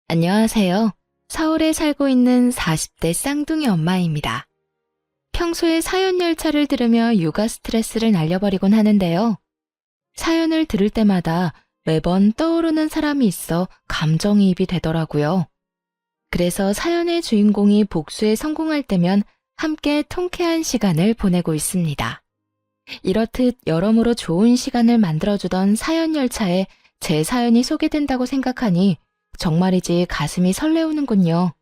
안녕하세요. 서울에 살고 있는 40대 쌍둥이 엄마입니다. 평소에 사연 열차를 들으며 육아 스트레스를 날려버리곤 하는데요. 사연을 들을 때마다 매번 떠오르는 사람이 있어 감정이입이 되더라고요. 그래서 사연의 주인공이 복수에 성공할 때면 함께 통쾌한 시간을 보내고 있습니다. 이렇듯 여러모로 좋은 시간을 만들어주던 사연 열차에 제 사연이 소개된다고 생각하니 정말이지 가슴이 설레우는군요.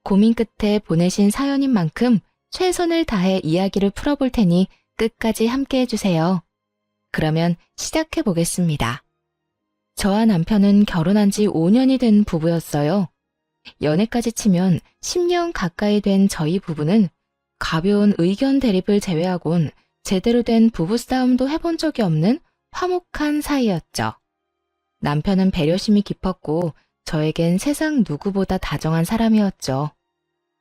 고민 끝에 보내신 사연인 만큼 최선을 다해 이야기를 풀어볼 테니 끝까지 함께 해주세요. 그러면 시작해 보겠습니다. 저와 남편은 결혼한 지 5년이 된 부부였어요. 연애까지 치면 10년 가까이 된 저희 부부는 가벼운 의견 대립을 제외하곤 제대로 된 부부싸움도 해본 적이 없는 화목한 사이였죠. 남편은 배려심이 깊었고 저에겐 세상 누구보다 다정한 사람이었죠.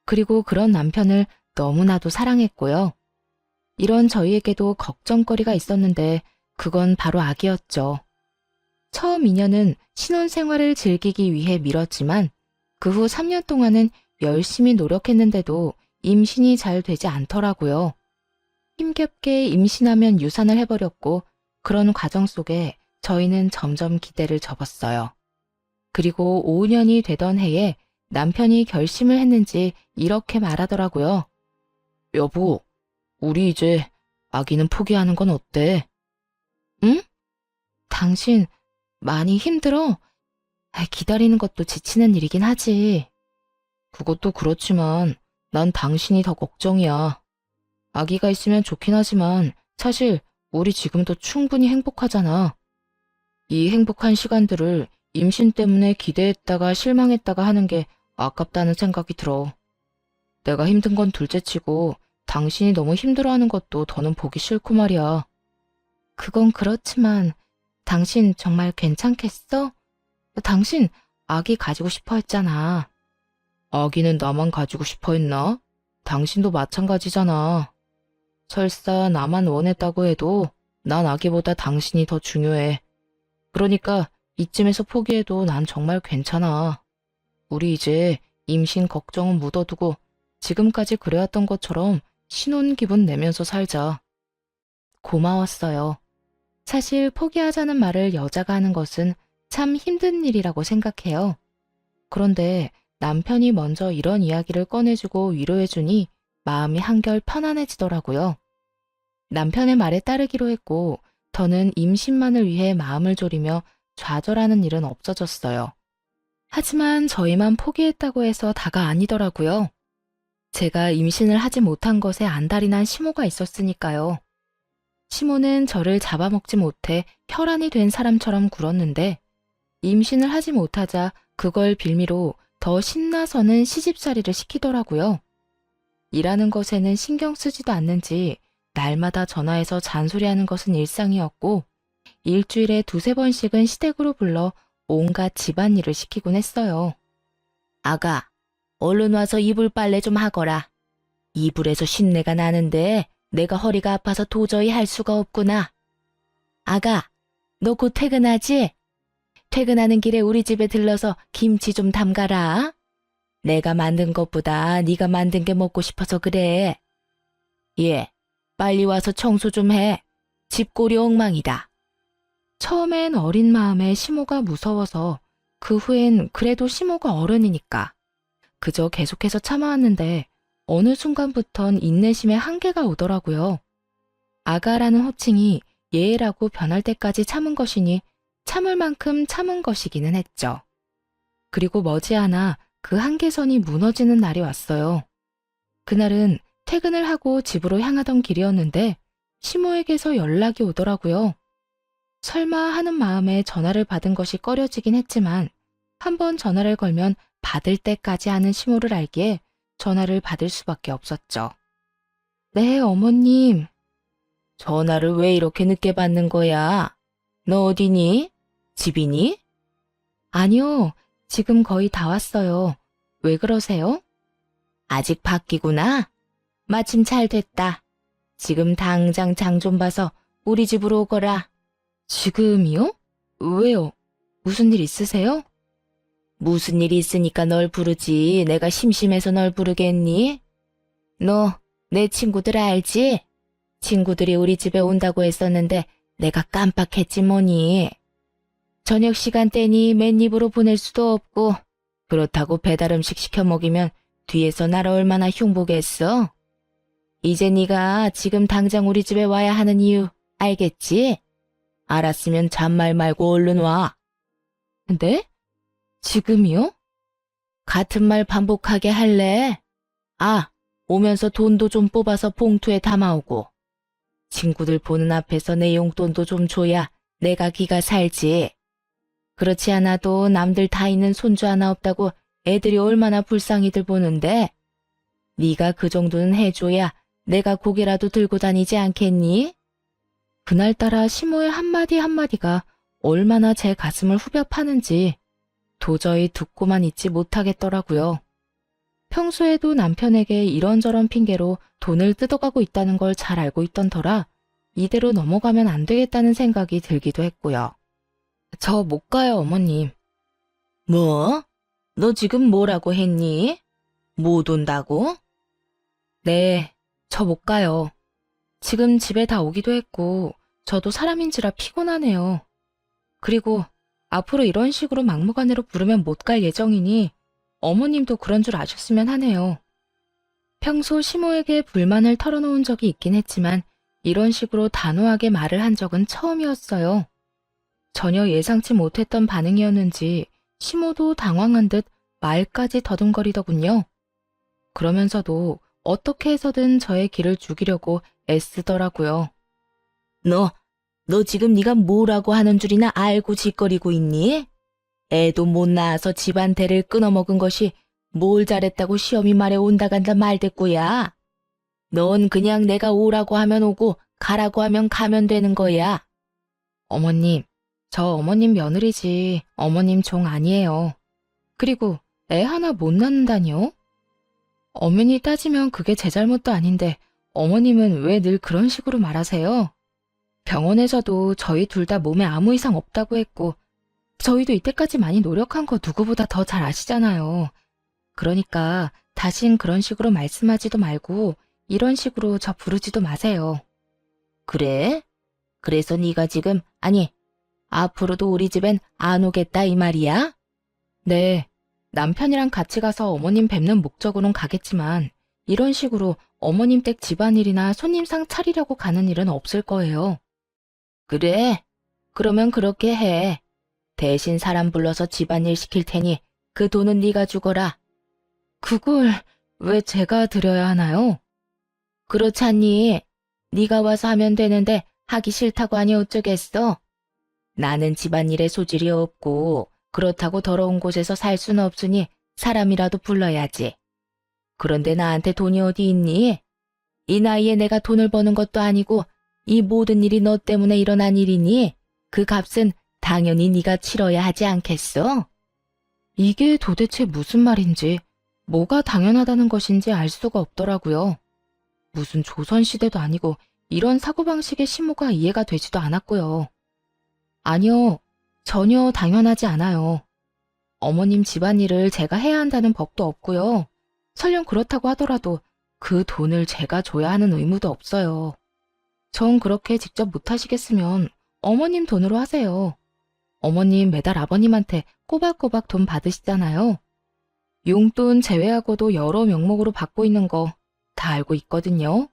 그리고 그런 남편을 너무나도 사랑했고요. 이런 저희에게도 걱정거리가 있었는데 그건 바로 아기였죠. 처음 2년은 신혼생활을 즐기기 위해 미뤘지만 그 후 3년 동안은 열심히 노력했는데도 임신이 잘 되지 않더라고요. 힘겹게 임신하면 유산을 해버렸고 그런 과정 속에 저희는 점점 기대를 접었어요. 그리고 5년이 되던 해에 남편이 결심을 했는지 이렇게 말하더라고요. 여보, 우리 이제 아기는 포기하는 건 어때? 응? 당신 많이 힘들어? 기다리는 것도 지치는 일이긴 하지. 그것도 그렇지만 난 당신이 더 걱정이야. 아기가 있으면 좋긴 하지만 사실 우리 지금도 충분히 행복하잖아. 이 행복한 시간들을 임신 때문에 기대했다가 실망했다가 하는 게 아깝다는 생각이 들어. 내가 힘든 건 둘째치고 당신이 너무 힘들어하는 것도 더는 보기 싫고 말이야. 그건 그렇지만 당신 정말 괜찮겠어? 당신 아기 가지고 싶어 했잖아. 아기는 나만 가지고 싶어 했나? 당신도 마찬가지잖아. 설사 나만 원했다고 해도 난 아기보다 당신이 더 중요해. 그러니까 이쯤에서 포기해도 난 정말 괜찮아. 우리 이제 임신 걱정은 묻어두고 지금까지 그래왔던 것처럼 신혼 기분 내면서 살자. 고마웠어요. 사실 포기하자는 말을 여자가 하는 것은 참 힘든 일이라고 생각해요. 그런데 남편이 먼저 이런 이야기를 꺼내주고 위로해주니 마음이 한결 편안해지더라고요. 남편의 말에 따르기로 했고 더는 임신만을 위해 마음을 졸이며 좌절하는 일은 없어졌어요. 하지만 저희만 포기했다고 해서 다가 아니더라고요. 제가 임신을 하지 못한 것에 안달이 난 시모가 있었으니까요. 시모는 저를 잡아먹지 못해 혈안이 된 사람처럼 굴었는데 임신을 하지 못하자 그걸 빌미로 더 신나서는 시집살이를 시키더라고요. 일하는 것에는 신경 쓰지도 않는지 날마다 전화해서 잔소리하는 것은 일상이었고 일주일에 2~3번씩은 시댁으로 불러 온갖 집안일을 시키곤 했어요. 아가, 얼른 와서 이불 빨래 좀 하거라. 이불에서 신내가 나는데 내가 허리가 아파서 도저히 할 수가 없구나. 아가, 너 곧 퇴근하지? 퇴근하는 길에 우리 집에 들러서 김치 좀 담가라. 내가 만든 것보다 네가 만든 게 먹고 싶어서 그래. 예, 빨리 와서 청소 좀 해. 집골이 엉망이다. 처음엔 어린 마음에 시모가 무서워서 그 후엔 그래도 시모가 어른이니까 그저 계속해서 참아왔는데 어느 순간부턴 인내심에 한계가 오더라고요. 아가라는 호칭이 예라고 변할 때까지 참은 것이니 참을 만큼 참은 것이기는 했죠. 그리고 머지않아 그 한계선이 무너지는 날이 왔어요. 그날은 퇴근을 하고 집으로 향하던 길이었는데 시모에게서 연락이 오더라고요. 설마 하는 마음에 전화를 받은 것이 꺼려지긴 했지만 한번 전화를 걸면 받을 때까지 하는 시모를 알기에 전화를 받을 수밖에 없었죠. 네, 어머님. 전화를 왜 이렇게 늦게 받는 거야? 너 어디니? 집이니? 아니요, 지금 거의 다 왔어요. 왜 그러세요? 아직 밖이구나. 마침 잘 됐다. 지금 당장 장 좀 봐서 우리 집으로 오거라. 지금이요? 왜요? 무슨 일 있으세요? 무슨 일이 있으니까 널 부르지. 내가 심심해서 널 부르겠니? 너 내 친구들 알지? 친구들이 우리 집에 온다고 했었는데 내가 깜빡했지 뭐니. 저녁 시간대니 맨입으로 보낼 수도 없고 그렇다고 배달 음식 시켜 먹이면 뒤에서 날 얼마나 흉보겠어? 이제 네가 지금 당장 우리 집에 와야 하는 이유 알겠지? 알았으면 잔말 말고 얼른 와. 네? 지금이요? 같은 말 반복하게 할래? 아, 오면서 돈도 좀 뽑아서 봉투에 담아오고. 친구들 보는 앞에서 내 용돈도 좀 줘야 내가 기가 살지. 그렇지 않아도 남들 다 있는 손주 하나 없다고 애들이 얼마나 불쌍히들 보는데 네가 그 정도는 해줘야 내가 고개라도 들고 다니지 않겠니? 그날따라 시모의 한마디 한마디가 얼마나 제 가슴을 후벼 파는지 도저히 듣고만 있지 못하겠더라고요. 평소에도 남편에게 이런저런 핑계로 돈을 뜯어가고 있다는 걸 잘 알고 있던 터라 이대로 넘어가면 안 되겠다는 생각이 들기도 했고요. 저 못 가요, 어머님. 뭐? 너 지금 뭐라고 했니? 못 온다고? 네, 저 못 가요. 지금 집에 다 오기도 했고 저도 사람인지라 피곤하네요. 그리고 앞으로 이런 식으로 막무가내로 부르면 못 갈 예정이니 어머님도 그런 줄 아셨으면 하네요. 평소 시모에게 불만을 털어놓은 적이 있긴 했지만 이런 식으로 단호하게 말을 한 적은 처음이었어요. 전혀 예상치 못했던 반응이었는지 시모도 당황한 듯 말까지 더듬거리더군요. 그러면서도 어떻게 해서든 저의 길을 죽이려고 애쓰더라고요. 너 지금 네가 뭐라고 하는 줄이나 알고 짓거리고 있니? 애도 못 낳아서 집안 대를 끊어먹은 것이 뭘 잘했다고 시험이 말에 온다 간다 말대꾸야. 넌 그냥 내가 오라고 하면 오고 가라고 하면 가면 되는 거야. 어머님, 저 어머님 며느리지 어머님 종 아니에요. 그리고 애 하나 못 낳는다니요? 엄연히 따지면 그게 제 잘못도 아닌데 어머님은 왜 늘 그런 식으로 말하세요? 병원에서도 저희 둘 다 몸에 아무 이상 없다고 했고 저희도 이때까지 많이 노력한 거 누구보다 더 잘 아시잖아요. 그러니까 다신 그런 식으로 말씀하지도 말고 이런 식으로 저 부르지도 마세요. 그래? 그래서 네가 지금 아니 앞으로도 우리 집엔 안 오겠다 이 말이야? 네, 남편이랑 같이 가서 어머님 뵙는 목적으론 가겠지만 이런 식으로 어머님 댁 집안일이나 손님상 차리려고 가는 일은 없을 거예요. 그래? 그러면 그렇게 해. 대신 사람 불러서 집안일 시킬 테니 그 돈은 네가 주거라. 그걸 왜 제가 드려야 하나요? 그렇잖니. 네가 와서 하면 되는데 하기 싫다고 하니 어쩌겠어? 나는 집안일에 소질이 없고 그렇다고 더러운 곳에서 살 수는 없으니 사람이라도 불러야지. 그런데 나한테 돈이 어디 있니? 이 나이에 내가 돈을 버는 것도 아니고 이 모든 일이 너 때문에 일어난 일이니 그 값은 당연히 네가 치러야 하지 않겠어? 이게 도대체 무슨 말인지 뭐가 당연하다는 것인지 알 수가 없더라고요. 무슨 조선시대도 아니고 이런 사고방식의 시모가 이해가 되지도 않았고요. 아니요, 전혀 당연하지 않아요. 어머님 집안일을 제가 해야 한다는 법도 없고요. 설령 그렇다고 하더라도 그 돈을 제가 줘야 하는 의무도 없어요. 전 그렇게 직접 못하시겠으면 어머님 돈으로 하세요. 어머님 매달 아버님한테 꼬박꼬박 돈 받으시잖아요. 용돈 제외하고도 여러 명목으로 받고 있는 거 다 알고 있거든요.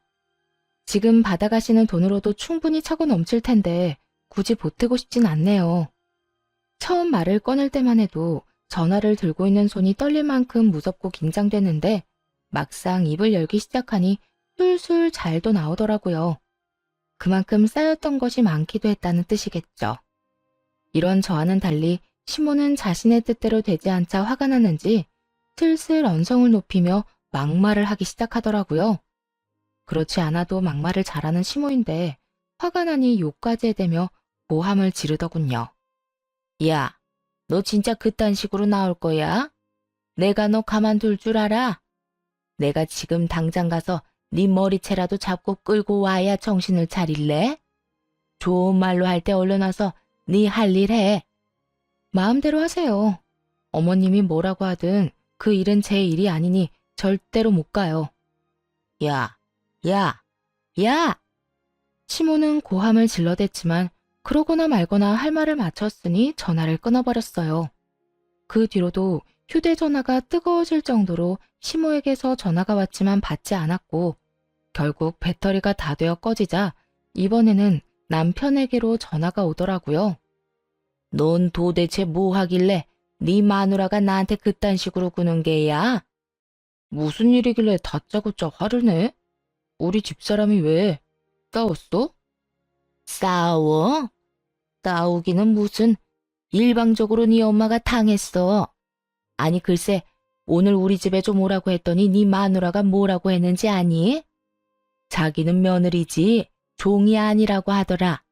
지금 받아가시는 돈으로도 충분히 차고 넘칠 텐데 굳이 보태고 싶진 않네요. 처음 말을 꺼낼 때만 해도 전화를 들고 있는 손이 떨릴 만큼 무섭고 긴장됐는데 막상 입을 열기 시작하니 술술 잘도 나오더라고요. 그만큼 쌓였던 것이 많기도 했다는 뜻이겠죠. 이런 저와는 달리 시모는 자신의 뜻대로 되지 않자 화가 났는지 슬슬 언성을 높이며 막말을 하기 시작하더라고요. 그렇지 않아도 막말을 잘하는 시모인데 화가 나니 욕까지 해대며 고함을 지르더군요. 야, 너 진짜 그딴 식으로 나올 거야? 내가 너 가만둘 줄 알아? 내가 지금 당장 가서 네 머리채라도 잡고 끌고 와야 정신을 차릴래? 좋은 말로 할 때 얼른 와서 네 할 일 해. 마음대로 하세요. 어머님이 뭐라고 하든 그 일은 제 일이 아니니 절대로 못 가요. 야, 야, 야! 시모는 고함을 질러댔지만 그러거나 말거나 할 말을 마쳤으니 전화를 끊어버렸어요. 그 뒤로도 휴대전화가 뜨거워질 정도로 시모에게서 전화가 왔지만 받지 않았고 결국 배터리가 다 되어 꺼지자 이번에는 남편에게로 전화가 오더라고요. 넌 도대체 뭐 하길래 네 마누라가 나한테 그딴 식으로 구는 게야? 무슨 일이길래 다짜고짜 화를 내? 우리 집사람이 왜 싸웠어? 싸워? 싸우기는 무슨 일방적으로 네 엄마가 당했어. 아니 글쎄 오늘 우리 집에 좀 오라고 했더니 네 마누라가 뭐라고 했는지 아니? 자기는 며느리지 종이 아니라고 하더라.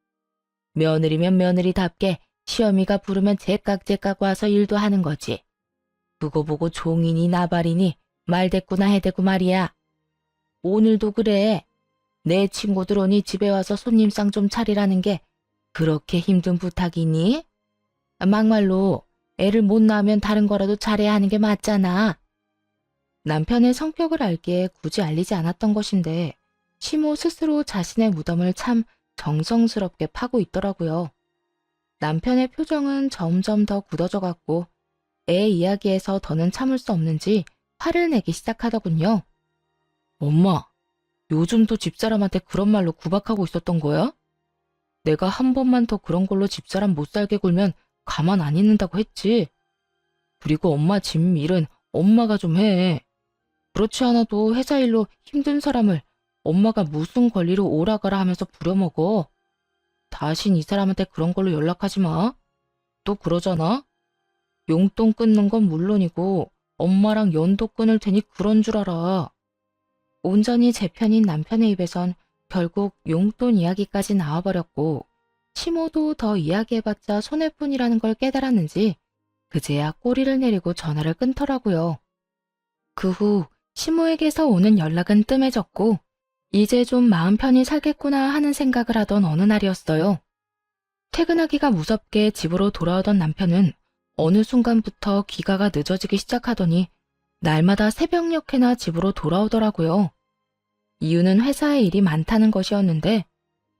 며느리면 며느리답게 시어미가 부르면 제깍제깍 와서 일도 하는 거지. 그거 보고 종이니 나발이니 말대꾸나 해대고 말이야. 오늘도 그래. 내 친구들 오니 집에 와서 손님상 좀 차리라는 게 그렇게 힘든 부탁이니? 막말로 애를 못 낳으면 다른 거라도 잘해야 하는 게 맞잖아. 남편의 성격을 알기에 굳이 알리지 않았던 것인데 시모 스스로 자신의 무덤을 참 정성스럽게 파고 있더라고요. 남편의 표정은 점점 더 굳어져 갔고 애 이야기에서 더는 참을 수 없는지 화를 내기 시작하더군요. 엄마, 요즘도 집사람한테 그런 말로 구박하고 있었던 거야? 내가 한 번만 더 그런 걸로 집사람 못 살게 굴면 가만 안 있는다고 했지. 그리고 엄마 집 일은 엄마가 좀 해. 그렇지 않아도 회사 일로 힘든 사람을 엄마가 무슨 권리로 오라가라 하면서 부려먹어. 다신 이 사람한테 그런 걸로 연락하지 마. 또 그러잖아. 용돈 끊는 건 물론이고 엄마랑 연도 끊을 테니 그런 줄 알아. 온전히 제 편인 남편의 입에선 결국 용돈 이야기까지 나와버렸고 시모도 더 이야기해봤자 손해뿐이라는 걸 깨달았는지 그제야 꼬리를 내리고 전화를 끊더라고요. 그 후 시모에게서 오는 연락은 뜸해졌고 이제 좀 마음 편히 살겠구나 하는 생각을 하던 어느 날이었어요. 퇴근하기가 무섭게 집으로 돌아오던 남편은 어느 순간부터 귀가가 늦어지기 시작하더니 날마다 새벽녘에나 집으로 돌아오더라고요. 이유는 회사에 일이 많다는 것이었는데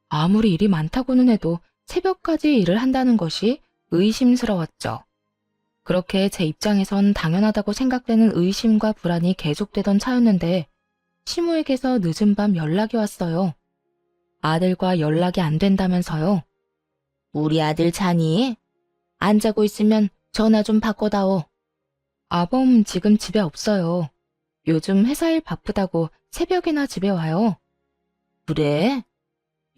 아무리 일이 많다고는 해도 새벽까지 일을 한다는 것이 의심스러웠죠. 그렇게 제 입장에선 당연하다고 생각되는 의심과 불안이 계속되던 차였는데 시모에게서 늦은 밤 연락이 왔어요. 아들과 연락이 안 된다면서요. 우리 아들 자니? 안 자고 있으면 전화 좀 바꿔다오. 아범 지금 집에 없어요. 요즘 회사 일 바쁘다고 새벽이나 집에 와요. 그래?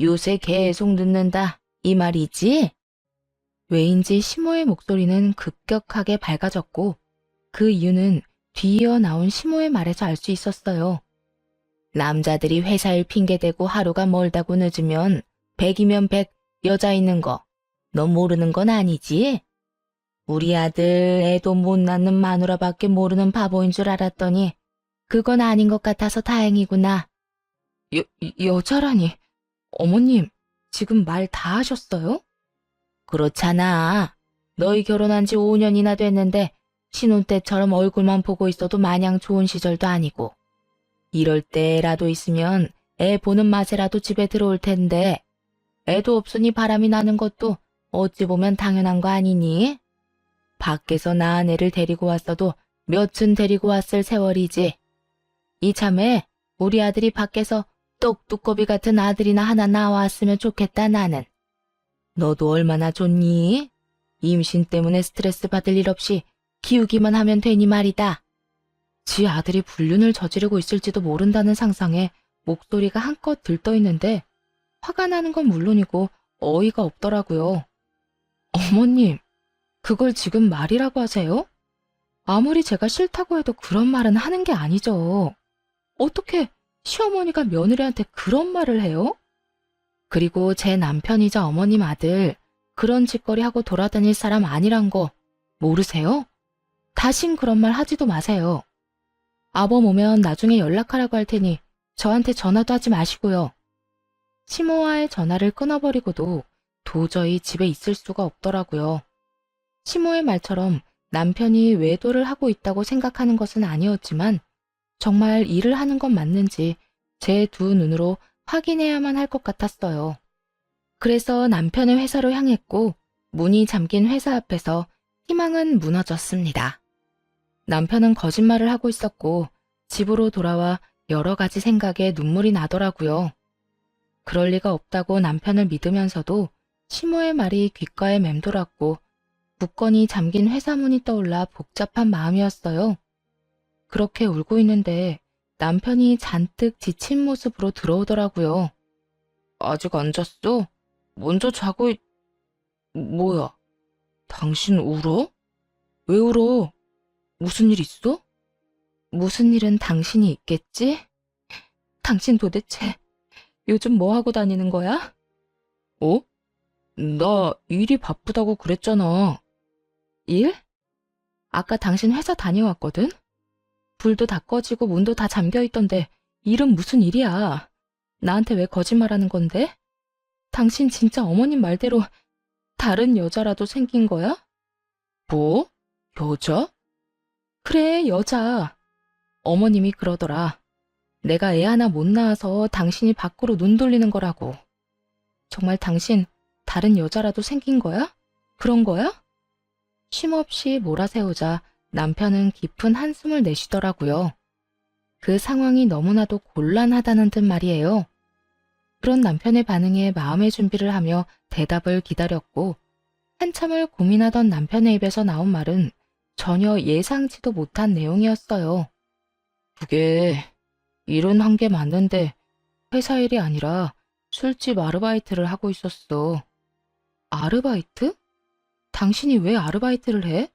요새 계속 늦는다 이 말이지? 왜인지 시모의 목소리는 급격하게 밝아졌고 그 이유는 뒤이어 나온 시모의 말에서 알 수 있었어요. 남자들이 회사 일 핑계대고 하루가 멀다고 늦으면 100이면 100 여자 있는 거 너 모르는 건 아니지? 우리 아들 애도 못 낳는 마누라밖에 모르는 바보인 줄 알았더니 그건 아닌 것 같아서 다행이구나. 여자라니. 어머님, 지금 말 다 하셨어요? 그렇잖아. 너희 결혼한 지 5년이나 됐는데 신혼 때처럼 얼굴만 보고 있어도 마냥 좋은 시절도 아니고 이럴 때라도 있으면 애 보는 맛에라도 집에 들어올 텐데 애도 없으니 바람이 나는 것도 어찌 보면 당연한 거 아니니? 밖에서 낳은 애를 데리고 왔어도 몇은 데리고 왔을 세월이지. 이참에 우리 아들이 밖에서 똑두꺼비 같은 아들이나 하나 나왔으면 좋겠다 나는. 너도 얼마나 좋니? 임신 때문에 스트레스 받을 일 없이 키우기만 하면 되니 말이다. 지 아들이 불륜을 저지르고 있을지도 모른다는 상상에 목소리가 한껏 들떠있는데 화가 나는 건 물론이고 어이가 없더라고요. 어머님, 그걸 지금 말이라고 하세요? 아무리 제가 싫다고 해도 그런 말은 하는 게 아니죠. 어떻게 시어머니가 며느리한테 그런 말을 해요? 그리고 제 남편이자 어머님 아들 그런 짓거리 하고 돌아다닐 사람 아니란 거 모르세요? 다신 그런 말 하지도 마세요. 아범 오면 나중에 연락하라고 할 테니 저한테 전화도 하지 마시고요. 시모와의 전화를 끊어버리고도 도저히 집에 있을 수가 없더라고요. 시모의 말처럼 남편이 외도를 하고 있다고 생각하는 것은 아니었지만 정말 일을 하는 건 맞는지 제 두 눈으로 확인해야만 할 것 같았어요. 그래서 남편의 회사로 향했고 문이 잠긴 회사 앞에서 희망은 무너졌습니다. 남편은 거짓말을 하고 있었고 집으로 돌아와 여러 가지 생각에 눈물이 나더라고요. 그럴 리가 없다고 남편을 믿으면서도 시모의 말이 귓가에 맴돌았고 굳건히 잠긴 회사 문이 떠올라 복잡한 마음이었어요. 그렇게 울고 있는데 남편이 잔뜩 지친 모습으로 들어오더라고요. 아직 안 잤어? 먼저 자고 뭐야? 당신 울어? 왜 울어? 무슨 일 있어? 무슨 일은 당신이 있겠지? 당신 도대체 요즘 뭐 하고 다니는 거야? 어? 나 일이 바쁘다고 그랬잖아. 일? 아까 당신 회사 다녀왔거든? 불도 다 꺼지고 문도 다 잠겨 있던데 일은 무슨 일이야? 나한테 왜 거짓말하는 건데? 당신 진짜 어머님 말대로 다른 여자라도 생긴 거야? 뭐? 여자? 그래, 여자. 어머님이 그러더라. 내가 애 하나 못 낳아서 당신이 밖으로 눈 돌리는 거라고. 정말 당신 다른 여자라도 생긴 거야? 그런 거야? 쉼없이 몰아세우자 남편은 깊은 한숨을 내쉬더라고요. 그 상황이 너무나도 곤란하다는 듯 말이에요. 그런 남편의 반응에 마음의 준비를 하며 대답을 기다렸고 한참을 고민하던 남편의 입에서 나온 말은 전혀 예상치도 못한 내용이었어요. 그게 일은 한 게 맞는데 회사 일이 아니라 술집 아르바이트를 하고 있었어. 아르바이트? 당신이 왜 아르바이트를 해?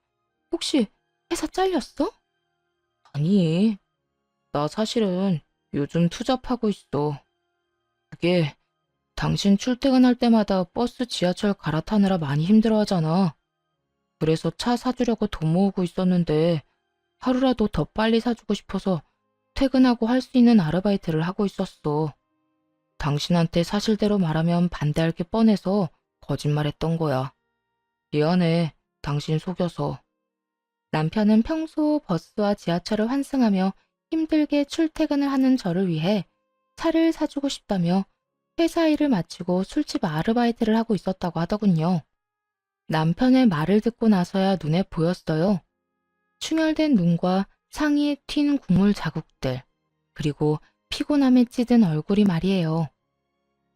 혹시 회사 잘렸어? 아니, 나 사실은 요즘 투잡하고 있어. 그게 당신 출퇴근할 때마다 버스 지하철 갈아타느라 많이 힘들어하잖아. 그래서 차 사주려고 돈 모으고 있었는데 하루라도 더 빨리 사주고 싶어서 퇴근하고 할 수 있는 아르바이트를 하고 있었어. 당신한테 사실대로 말하면 반대할 게 뻔해서 거짓말했던 거야. 미안해, 당신 속여서. 남편은 평소 버스와 지하철을 환승하며 힘들게 출퇴근을 하는 저를 위해 차를 사주고 싶다며 회사 일을 마치고 술집 아르바이트를 하고 있었다고 하더군요. 남편의 말을 듣고 나서야 눈에 보였어요. 충혈된 눈과 상의에 튄 국물 자국들, 그리고 피곤함에 찌든 얼굴이 말이에요.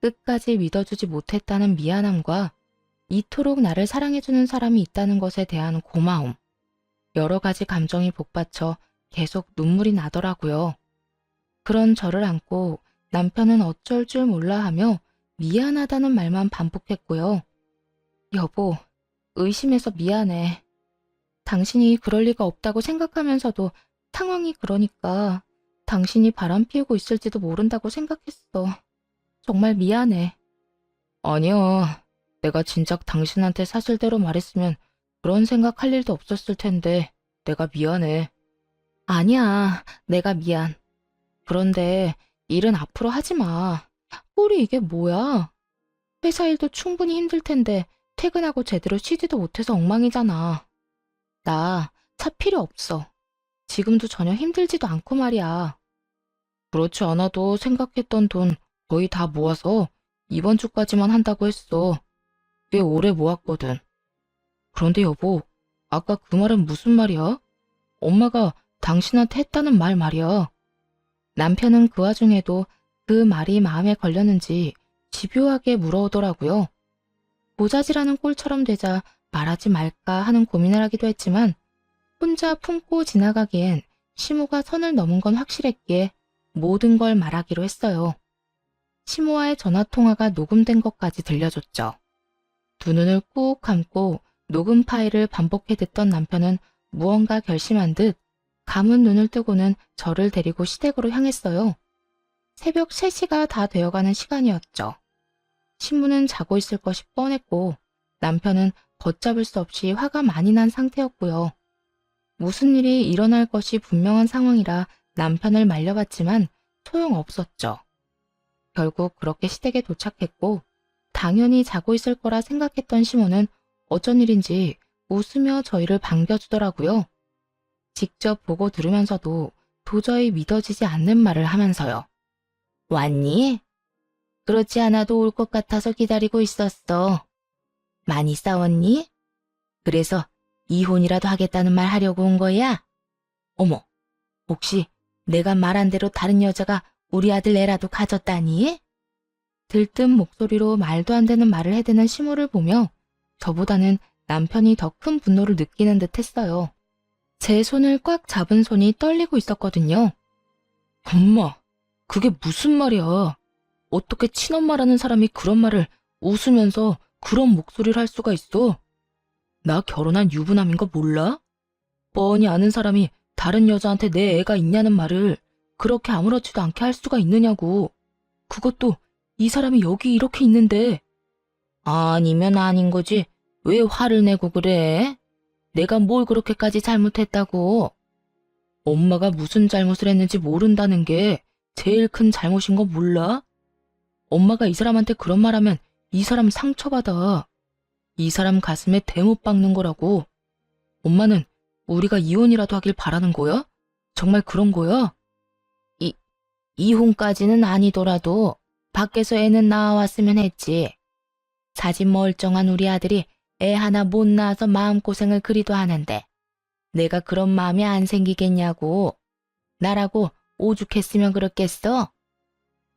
끝까지 믿어주지 못했다는 미안함과 이토록 나를 사랑해주는 사람이 있다는 것에 대한 고마움, 여러 가지 감정이 복받쳐 계속 눈물이 나더라고요. 그런 저를 안고 남편은 어쩔 줄 몰라 하며 미안하다는 말만 반복했고요. 여보, 의심해서 미안해. 당신이 그럴 리가 없다고 생각하면서도 상황이 그러니까 당신이 바람 피우고 있을지도 모른다고 생각했어. 정말 미안해. 아니야. 내가 진작 당신한테 사실대로 말했으면 그런 생각할 일도 없었을 텐데 내가 미안해. 아니야. 내가 미안. 그런데 일은 앞으로 하지 마. 꼴이 이게 뭐야? 회사 일도 충분히 힘들 텐데 퇴근하고 제대로 쉬지도 못해서 엉망이잖아. 나 차 필요 없어. 지금도 전혀 힘들지도 않고 말이야. 그렇지 않아도 생각했던 돈 거의 다 모아서 이번 주까지만 한다고 했어. 꽤 오래 모았거든. 그런데 여보, 아까 그 말은 무슨 말이야? 엄마가 당신한테 했다는 말 말이야. 남편은 그 와중에도 그 말이 마음에 걸렸는지 집요하게 물어오더라고요. 모자지라는 꼴처럼 되자 말하지 말까 하는 고민을 하기도 했지만 혼자 품고 지나가기엔 시모가 선을 넘은 건 확실했기에 모든 걸 말하기로 했어요. 시모와의 전화통화가 녹음된 것까지 들려줬죠. 두 눈을 꾹 감고 녹음 파일을 반복해 듣던 남편은 무언가 결심한 듯 감은 눈을 뜨고는 저를 데리고 시댁으로 향했어요. 새벽 3시가 다 되어가는 시간이었죠. 신부는 자고 있을 것이 뻔했고 남편은 걷잡을 수 없이 화가 많이 난 상태였고요. 무슨 일이 일어날 것이 분명한 상황이라 남편을 말려봤지만 소용없었죠. 결국 그렇게 시댁에 도착했고 당연히 자고 있을 거라 생각했던 시모는 어쩐 일인지 웃으며 저희를 반겨주더라고요. 직접 보고 들으면서도 도저히 믿어지지 않는 말을 하면서요. 왔니? 그렇지 않아도 올 것 같아서 기다리고 있었어. 많이 싸웠니? 그래서 이혼이라도 하겠다는 말 하려고 온 거야? 어머, 혹시 내가 말한 대로 다른 여자가 우리 아들 애라도 가졌다니? 들뜬 목소리로 말도 안 되는 말을 해대는 시모를 보며 저보다는 남편이 더 큰 분노를 느끼는 듯 했어요. 제 손을 꽉 잡은 손이 떨리고 있었거든요. 엄마, 그게 무슨 말이야? 어떻게 친엄마라는 사람이 그런 말을 웃으면서 그런 목소리를 할 수가 있어? 나 결혼한 유부남인 거 몰라? 뻔히 아는 사람이 다른 여자한테 내 애가 있냐는 말을 그렇게 아무렇지도 않게 할 수가 있느냐고. 그것도 이 사람이 여기 이렇게 있는데. 아니면 아닌 거지. 왜 화를 내고 그래? 내가 뭘 그렇게까지 잘못했다고? 엄마가 무슨 잘못을 했는지 모른다는 게 제일 큰 잘못인 거 몰라? 엄마가 이 사람한테 그런 말하면 이 사람 상처받아. 이 사람 가슴에 대못 박는 거라고. 엄마는 우리가 이혼이라도 하길 바라는 거야? 정말 그런 거야? 이혼까지는 아니더라도 밖에서 애는 나와왔으면 했지. 사진 멀쩡한 우리 아들이 애 하나 못 낳아서 마음고생을 그리도 하는데 내가 그런 마음이 안 생기겠냐고. 나라고 오죽했으면 그렇겠어?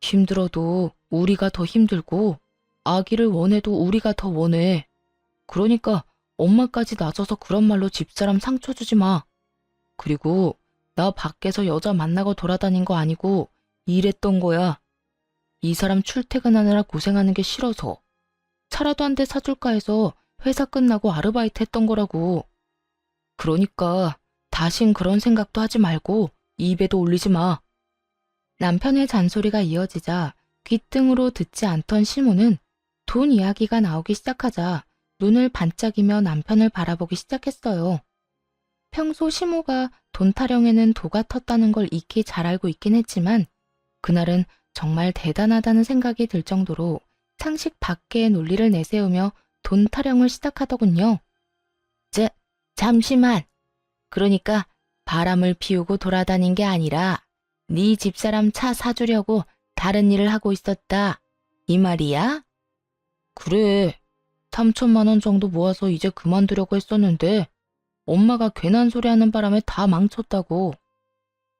힘들어도 우리가 더 힘들고 아기를 원해도 우리가 더 원해. 그러니까 엄마까지 낮아서 그런 말로 집사람 상처 주지 마. 그리고 나 밖에서 여자 만나고 돌아다닌 거 아니고 일했던 거야. 이 사람 출퇴근하느라 고생하는 게 싫어서 차라도 한 대 사줄까 해서 회사 끝나고 아르바이트 했던 거라고. 그러니까 다신 그런 생각도 하지 말고 입에도 올리지 마. 남편의 잔소리가 이어지자 귓등으로 듣지 않던 시모는 돈 이야기가 나오기 시작하자 눈을 반짝이며 남편을 바라보기 시작했어요. 평소 시모가 돈 타령에는 도가 텄다는 걸 익히 잘 알고 있긴 했지만 그날은 정말 대단하다는 생각이 들 정도로 상식 밖의 논리를 내세우며 돈 타령을 시작하더군요. 잠시만. 그러니까 바람을 피우고 돌아다닌 게 아니라 네 집사람 차 사주려고 다른 일을 하고 있었다. 이 말이야? 그래. 3천만 원 정도 모아서 이제 그만두려고 했었는데 엄마가 괜한 소리 하는 바람에 다 망쳤다고.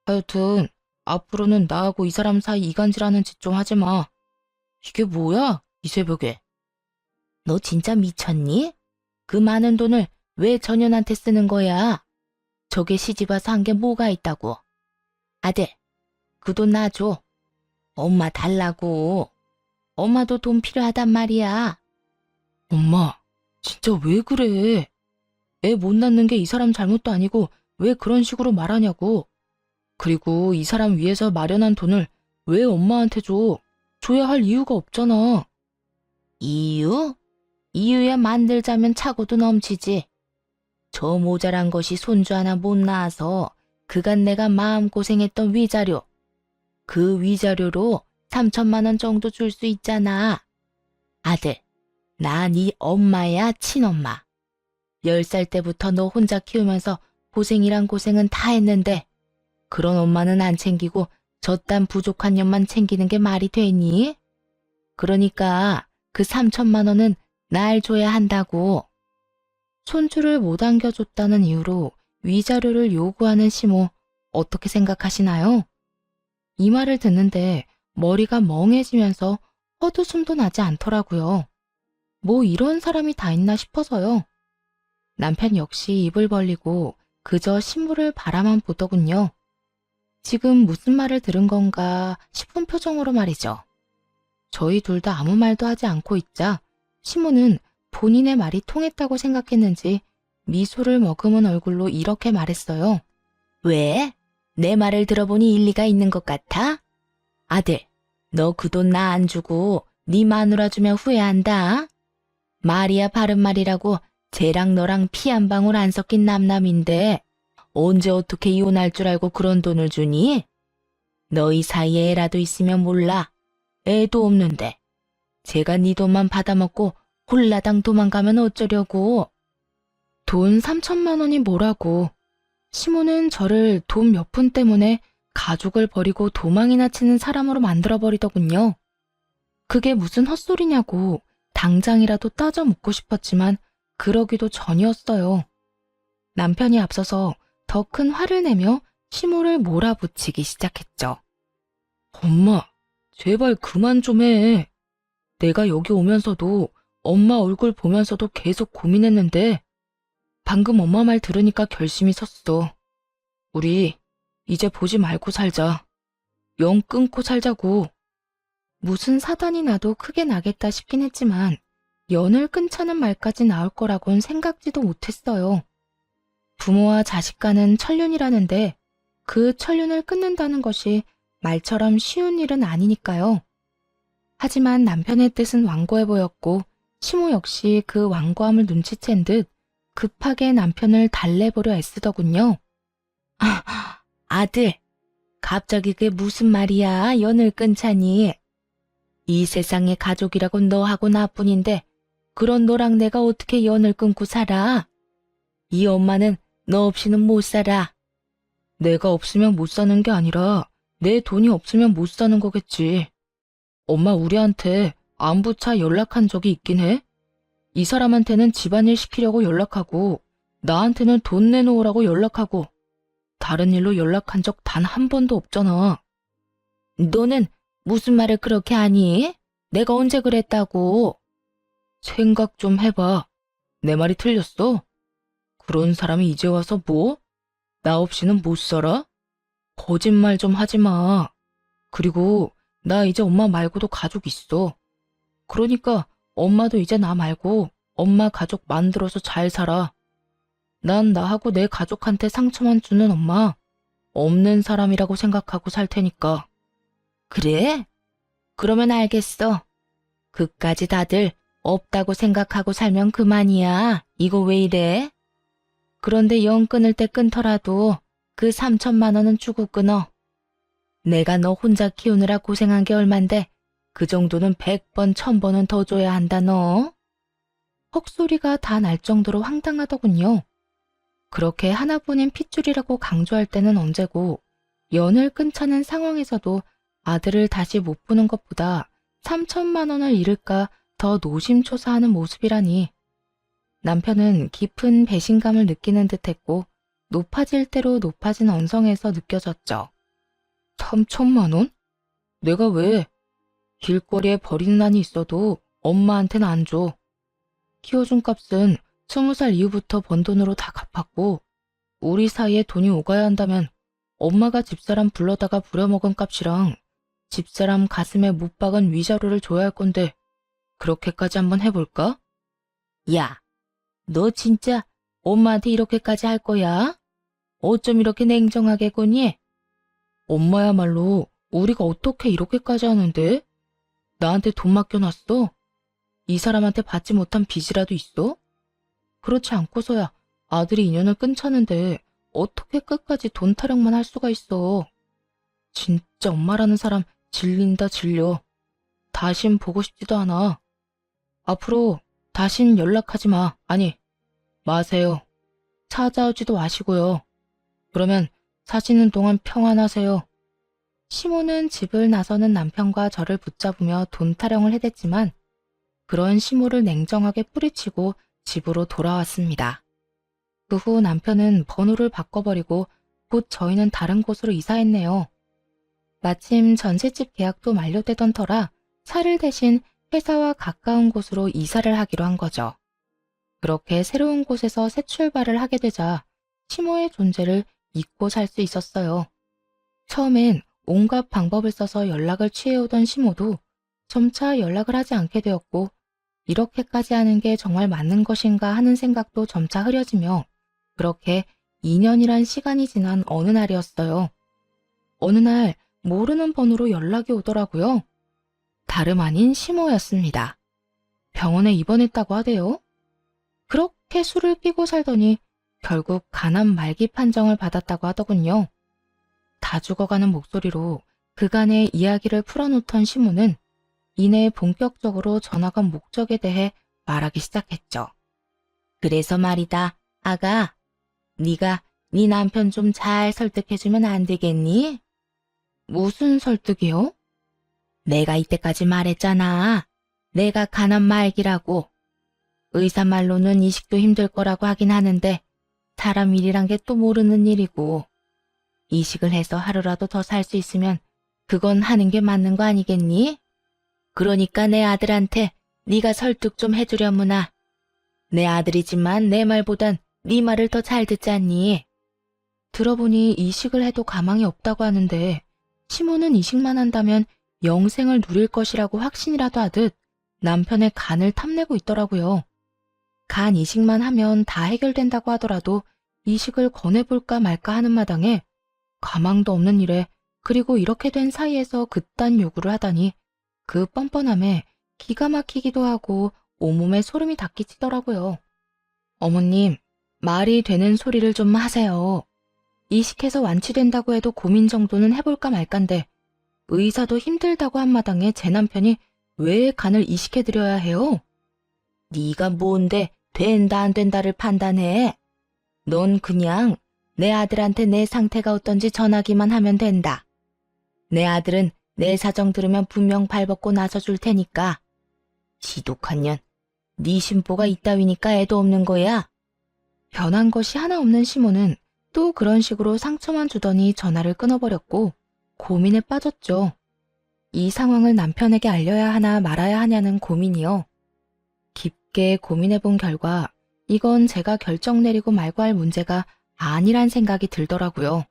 하여튼 앞으로는 나하고 이 사람 사이 이간질하는 짓 좀 하지 마. 이게 뭐야? 이 새벽에. 너 진짜 미쳤니? 그 많은 돈을 왜 전현한테 쓰는 거야? 저게 시집 와서 한 게 뭐가 있다고. 아들, 그 돈 놔줘. 엄마 달라고. 엄마도 돈 필요하단 말이야. 엄마, 진짜 왜 그래? 애 못 낳는 게 이 사람 잘못도 아니고 왜 그런 식으로 말하냐고. 그리고 이 사람 위해서 마련한 돈을 왜 엄마한테 줘? 줘야 할 이유가 없잖아. 이유? 이유야 만들자면 차고도 넘치지. 저 모자란 것이 손주 하나 못 낳아서 그간 내가 마음고생했던 위자료. 그 위자료로 3천만 원 정도 줄 수 있잖아. 아들, 나 네 엄마야 친엄마. 10살 때부터 너 혼자 키우면서 고생이란 고생은 다 했는데 그런 엄마는 안 챙기고 저딴 부족한 년만 챙기는 게 말이 되니? 그러니까 그 3천만 원은 날 줘야 한다고. 손주를 못 안겨줬다는 이유로 위자료를 요구하는 시모 어떻게 생각하시나요? 이 말을 듣는데 머리가 멍해지면서 헛웃음도 나지 않더라고요. 뭐 이런 사람이 다 있나 싶어서요. 남편 역시 입을 벌리고 그저 시모를 바라만 보더군요. 지금 무슨 말을 들은 건가 싶은 표정으로 말이죠. 저희 둘 다 아무 말도 하지 않고 있자 시모는 본인의 말이 통했다고 생각했는지 미소를 머금은 얼굴로 이렇게 말했어요. 왜? 내 말을 들어보니 일리가 있는 것 같아? 아들, 너 그 돈 나 안 주고 네 마누라 주면 후회한다. 말이야 바른 말이라고 쟤랑 너랑 피 한 방울 안 섞인 남남인데 언제 어떻게 이혼할 줄 알고 그런 돈을 주니? 너희 사이에 애라도 있으면 몰라. 애도 없는데. 제가 네 돈만 받아먹고 홀라당 도망가면 어쩌려고. 돈 3천만 원이 뭐라고. 시모는 저를 돈 몇 푼 때문에 가족을 버리고 도망이나 치는 사람으로 만들어버리더군요. 그게 무슨 헛소리냐고 당장이라도 따져 묻고 싶었지만 그러기도 전이었어요. 남편이 앞서서 더 큰 화를 내며 시모를 몰아붙이기 시작했죠. 엄마, 제발 그만 좀 해. 내가 여기 오면서도 엄마 얼굴 보면서도 계속 고민했는데 방금 엄마 말 들으니까 결심이 섰어. 우리 이제 보지 말고 살자. 영 끊고 살자고. 무슨 사단이 나도 크게 나겠다 싶긴 했지만 연을 끊자는 말까지 나올 거라곤 생각지도 못했어요. 부모와 자식 간은 천륜이라는데 그 천륜을 끊는다는 것이 말처럼 쉬운 일은 아니니까요. 하지만 남편의 뜻은 완고해 보였고 시모 역시 그 완고함을 눈치챈 듯 급하게 남편을 달래보려 애쓰더군요. 아들, 갑자기 그게 무슨 말이야, 연을 끊자니. 이 세상에 가족이라고 너하고 나뿐인데 그런 너랑 내가 어떻게 연을 끊고 살아? 이 엄마는 너 없이는 못 살아. 내가 없으면 못 사는 게 아니라 내 돈이 없으면 못 사는 거겠지. 엄마 우리한테 안부차 연락한 적이 있긴 해? 이 사람한테는 집안일 시키려고 연락하고 나한테는 돈 내놓으라고 연락하고 다른 일로 연락한 적 단 한 번도 없잖아. 너는 무슨 말을 그렇게 하니? 내가 언제 그랬다고? 생각 좀 해봐. 내 말이 틀렸어? 그런 사람이 이제 와서 뭐? 나 없이는 못 살아? 거짓말 좀 하지 마. 그리고 나 이제 엄마 말고도 가족 있어. 그러니까 엄마도 이제 나 말고 엄마 가족 만들어서 잘 살아. 난 나하고 내 가족한테 상처만 주는 엄마, 없는 사람이라고 생각하고 살 테니까. 그래? 그러면 알겠어. 그까지 다들 없다고 생각하고 살면 그만이야. 이거 왜 이래? 그런데 영 끊을 때 끊더라도 그 3천만 원은 주고 끊어. 내가 너 혼자 키우느라 고생한 게 얼만데 그 정도는 100번, 1000번은 더 줘야 한다 너. 헉소리가 다 날 정도로 황당하더군요. 그렇게 하나뿐인 핏줄이라고 강조할 때는 언제고 연을 끊자는 상황에서도 아들을 다시 못 보는 것보다 3천만 원을 잃을까 더 노심초사하는 모습이라니. 남편은 깊은 배신감을 느끼는 듯했고 높아질 대로 높아진 언성에서 느껴졌죠. 3천만 원? 내가 왜? 길거리에 버리는 한이 있어도 엄마한테는 안 줘. 키워준 값은 20살 이후부터 번 돈으로 다 갚았고 우리 사이에 돈이 오가야 한다면 엄마가 집사람 불러다가 부려먹은 값이랑 집사람 가슴에 못 박은 위자료를 줘야 할 건데 그렇게까지 한번 해볼까? 야, 너 진짜 엄마한테 이렇게까지 할 거야? 어쩜 이렇게 냉정하게 구니? 엄마야말로 우리가 어떻게 이렇게까지 하는데? 나한테 돈 맡겨놨어? 이 사람한테 받지 못한 빚이라도 있어? 그렇지 않고서야 아들이 인연을 끊자는데 어떻게 끝까지 돈 타령만 할 수가 있어. 진짜 엄마라는 사람 질린다 질려. 다신 보고 싶지도 않아. 앞으로 다신 연락하지 마. 아니, 마세요. 찾아오지도 마시고요. 그러면 사시는 동안 평안하세요. 시모는 집을 나서는 남편과 저를 붙잡으며 돈 타령을 해댔지만 그런 시모를 냉정하게 뿌리치고 집으로 돌아왔습니다. 그 후 남편은 번호를 바꿔버리고 곧 저희는 다른 곳으로 이사했네요. 마침 전셋집 계약도 만료되던 터라 차를 대신 회사와 가까운 곳으로 이사를 하기로 한 거죠. 그렇게 새로운 곳에서 새 출발을 하게 되자 시모의 존재를 잊고 살 수 있었어요. 처음엔 온갖 방법을 써서 연락을 취해오던 시모도 점차 연락을 하지 않게 되었고 이렇게까지 하는 게 정말 맞는 것인가 하는 생각도 점차 흐려지며 그렇게 2년이란 시간이 지난 어느 날이었어요. 어느 날 모르는 번호로 연락이 오더라고요. 다름 아닌 시모였습니다. 병원에 입원했다고 하대요. 그렇게 술을 끼고 살더니 결국 간암 말기 판정을 받았다고 하더군요. 다 죽어가는 목소리로 그간의 이야기를 풀어놓던 시모는 이내 본격적으로 전화가 목적에 대해 말하기 시작했죠. 그래서 말이다. 아가, 네가 네 남편 좀 잘 설득해주면 안 되겠니? 무슨 설득이요? 내가 이때까지 말했잖아. 내가 가난 말기라고. 의사 말로는 이식도 힘들 거라고 하긴 하는데 사람 일이란 게 또 모르는 일이고 이식을 해서 하루라도 더 살 수 있으면 그건 하는 게 맞는 거 아니겠니? 그러니까 내 아들한테 네가 설득 좀 해주려무나. 내 아들이지만 내 말보단 네 말을 더 잘 듣잖니. 들어보니 이식을 해도 가망이 없다고 하는데 시모는 이식만 한다면 영생을 누릴 것이라고 확신이라도 하듯 남편의 간을 탐내고 있더라고요. 간 이식만 하면 다 해결된다고 하더라도 이식을 권해볼까 말까 하는 마당에 가망도 없는 일에 그리고 이렇게 된 사이에서 그딴 요구를 하다니 그 뻔뻔함에 기가 막히기도 하고 온몸에 소름이 닿기치더라고요. 어머님, 말이 되는 소리를 좀 하세요. 이식해서 완치된다고 해도 고민 정도는 해볼까 말까인데 의사도 힘들다고 한 마당에 제 남편이 왜 간을 이식해드려야 해요? 네가 뭔데 된다 안 된다를 판단해. 넌 그냥 내 아들한테 내 상태가 어떤지 전하기만 하면 된다. 내 아들은 내 사정 들으면 분명 발벗고 나서줄 테니까. 지독한 년, 네 심보가 이따위니까 애도 없는 거야. 변한 것이 하나 없는 시모는 또 그런 식으로 상처만 주더니 전화를 끊어버렸고 고민에 빠졌죠. 이 상황을 남편에게 알려야 하나 말아야 하냐는 고민이요. 깊게 고민해본 결과 이건 제가 결정 내리고 말고 할 문제가 아니란 생각이 들더라고요.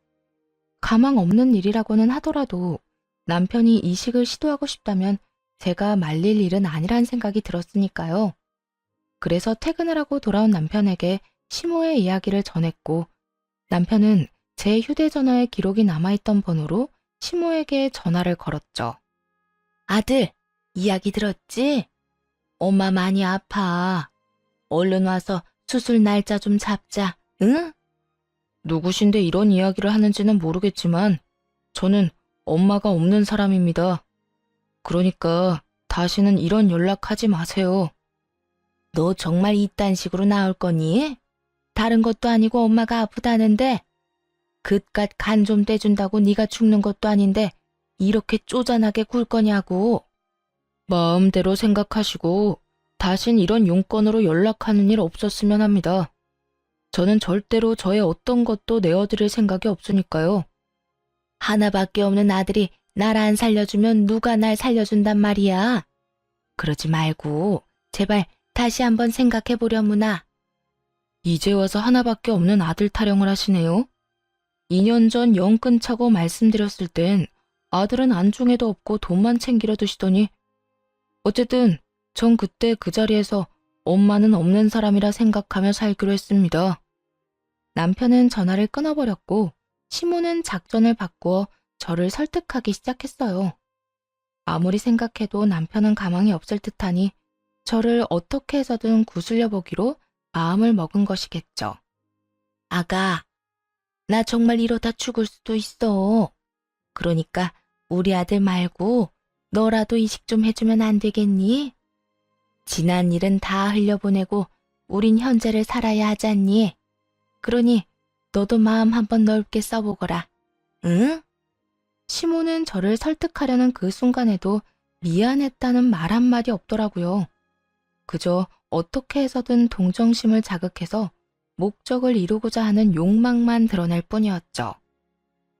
가망 없는 일이라고는 하더라도 남편이 이식을 시도하고 싶다면 제가 말릴 일은 아니란 생각이 들었으니까요. 그래서 퇴근을 하고 돌아온 남편에게 시모의 이야기를 전했고 남편은 제 휴대전화에 기록이 남아있던 번호로 시모에게 전화를 걸었죠. 아들, 이야기 들었지? 엄마 많이 아파. 얼른 와서 수술 날짜 좀 잡자, 응? 누구신데 이런 이야기를 하는지는 모르겠지만 저는 엄마가 없는 사람입니다. 그러니까 다시는 이런 연락하지 마세요. 너 정말 이딴 식으로 나올 거니? 다른 것도 아니고 엄마가 아프다는데 그깟 간 좀 떼준다고 네가 죽는 것도 아닌데 이렇게 쪼잔하게 굴 거냐고. 마음대로 생각하시고 다신 이런 용건으로 연락하는 일 없었으면 합니다. 저는 절대로 저의 어떤 것도 내어드릴 생각이 없으니까요. 하나밖에 없는 아들이 날 안 살려주면 누가 날 살려준단 말이야. 그러지 말고 제발 다시 한번 생각해보려무나. 이제 와서 하나밖에 없는 아들 타령을 하시네요. 2년 전 영 끊자고 말씀드렸을 땐 아들은 안중에도 없고 돈만 챙기려 드시더니 어쨌든 전 그때 그 자리에서 엄마는 없는 사람이라 생각하며 살기로 했습니다. 남편은 전화를 끊어버렸고 시모는 작전을 바꾸어 저를 설득하기 시작했어요. 아무리 생각해도 남편은 가망이 없을 듯하니 저를 어떻게 해서든 구슬려 보기로 마음을 먹은 것이겠죠. 아가, 나 정말 이러다 죽을 수도 있어. 그러니까 우리 아들 말고 너라도 이식 좀 해주면 안 되겠니? 지난 일은 다 흘려보내고 우린 현재를 살아야 하잖니. 그러니 너도 마음 한번 넓게 써보거라. 응? 시모는 저를 설득하려는 그 순간에도 미안했다는 말 한마디 없더라고요. 그저 어떻게 해서든 동정심을 자극해서 목적을 이루고자 하는 욕망만 드러낼 뿐이었죠.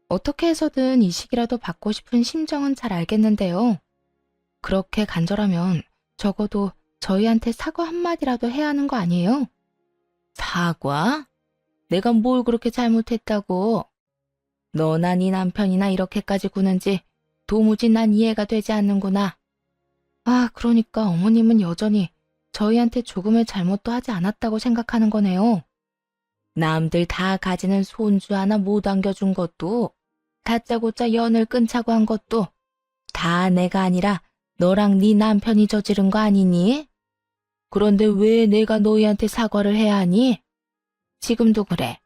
어떻게 해서든 이식이라도 받고 싶은 심정은 잘 알겠는데요. 그렇게 간절하면 적어도 저희한테 사과 한마디라도 해야 하는 거 아니에요? 사과? 내가 뭘 그렇게 잘못했다고? 너나 네 남편이나 이렇게까지 구는지 도무지 난 이해가 되지 않는구나. 아, 그러니까 어머님은 여전히 저희한테 조금의 잘못도 하지 않았다고 생각하는 거네요. 남들 다 가지는 손주 하나 못 안겨준 것도, 다짜고짜 연을 끊자고 한 것도 다 내가 아니라 너랑 네 남편이 저지른 거 아니니? 그런데 왜 내가 너희한테 사과를 해야 하니? 지금도 그래.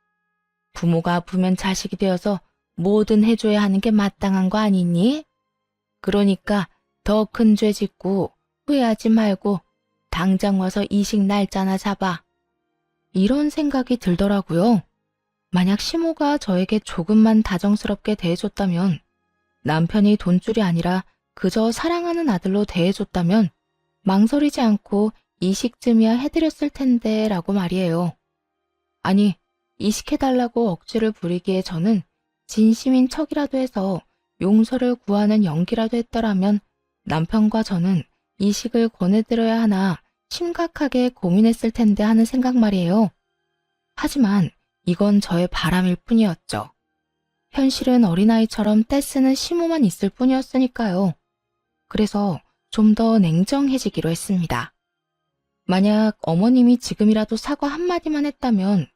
부모가 아프면 자식이 되어서 뭐든 해줘야 하는 게 마땅한 거 아니니? 그러니까 더 큰 죄 짓고 후회하지 말고 당장 와서 이식 날짜나 잡아. 이런 생각이 들더라고요. 만약 시모가 저에게 조금만 다정스럽게 대해줬다면, 남편이 돈줄이 아니라 그저 사랑하는 아들로 대해줬다면 망설이지 않고 이식쯤이야 해드렸을 텐데 라고 말이에요. 아니, 이식해달라고 억지를 부리기에 저는 진심인 척이라도 해서 용서를 구하는 연기라도 했더라면 남편과 저는 이식을 권해드려야 하나 심각하게 고민했을 텐데 하는 생각 말이에요. 하지만 이건 저의 바람일 뿐이었죠. 현실은 어린아이처럼 떼쓰는 시모만 있을 뿐이었으니까요. 그래서 좀 더 냉정해지기로 했습니다. 만약 어머님이 지금이라도 사과 한마디만 했다면